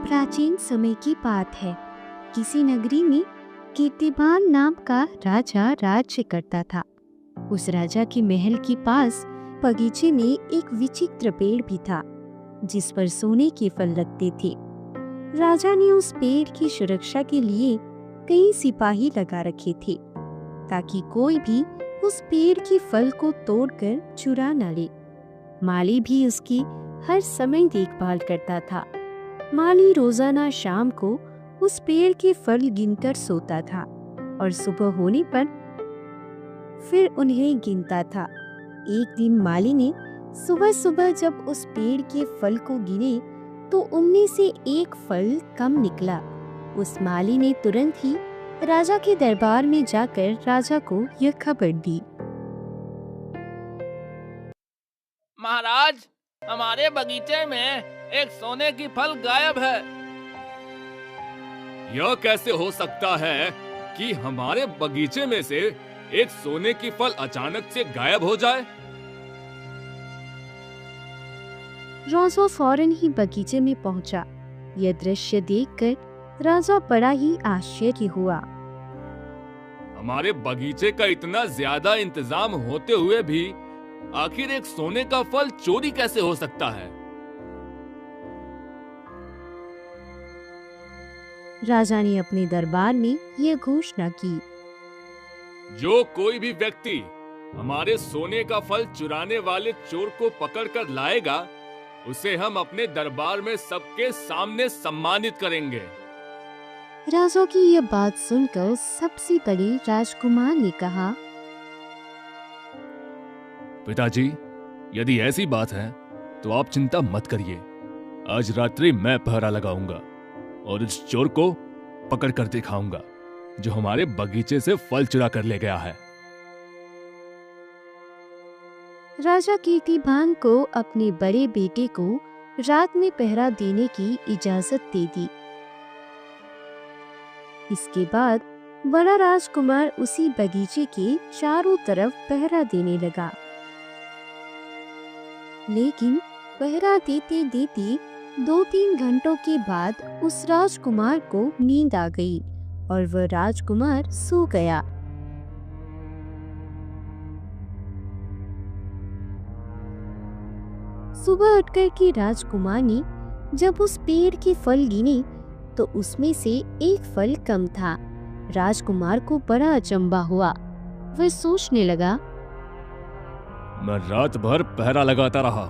प्राचीन समय की बात है। किसी नगरी में कीर्तिमान नाम का राजा राज्य करता था। उस राजा के महल के पास बगीचे में एक विचित्र पेड़ भी था, जिस पर सोने के फल लगते थे। राजा ने उस पेड़ की सुरक्षा के लिए कई सिपाही लगा रखे थे, ताकि कोई भी उस पेड़ के फल को तोड़कर चुरा न ले। माली भी उसकी हर समय देखभाल करता था। माली रोजाना शाम को उस पेड़ के फल गिनकर सोता था और सुबह होने पर फिर उन्हें गिनता था। एक दिन माली ने सुबह सुबह जब उस पेड़ के फल को गिने तो उनमें से एक फल कम निकला। उस माली ने तुरंत ही राजा के दरबार में जाकर राजा को यह खबर दी। महाराज, हमारे बगीचे में एक सोने की फल गायब है। यह कैसे हो सकता है कि हमारे बगीचे में से एक सोने की फल अचानक से गायब हो जाए? राजा फौरन ही बगीचे में पहुंचा। यह दृश्य देखकर राजा बड़ा ही आश्चर्य हुआ। हमारे बगीचे का इतना ज्यादा इंतजाम होते हुए भी आखिर एक सोने का फल चोरी कैसे हो सकता है? राजा ने अपने दरबार में यह घोषणा की, जो कोई भी व्यक्ति हमारे सोने का फल चुराने वाले चोर को पकड़कर लाएगा, उसे हम अपने दरबार में सबके सामने सम्मानित करेंगे। राजा की यह बात सुनकर सबसे बड़े राजकुमार ने कहा, पिताजी, यदि ऐसी बात है तो आप चिंता मत करिए। आज रात्रि मैं पहरा लगाऊंगा और इस चोर को पकड़ कर दिखाऊंगा जो हमारे बगीचे से फल चुरा कर ले गया है। राजा कीर्तिमान को अपने बड़े बेटे को रात में पहरा देने की इजाजत दे दी। इसके बाद बड़ा राजकुमार उसी बगीचे के चारों तरफ पहरा देने लगा। लेकिन पहरा देते देते 2-3 घंटों के बाद उस राजकुमार को नींद आ गई और वह राजकुमार सो गया। सुबह उठकर के राजकुमार ने जब उस पेड़ के फल गिने तो उसमें से एक फल कम था। राजकुमार को बड़ा अचंभा हुआ। वह सोचने लगा, मैं रात भर पहरा लगाता रहा,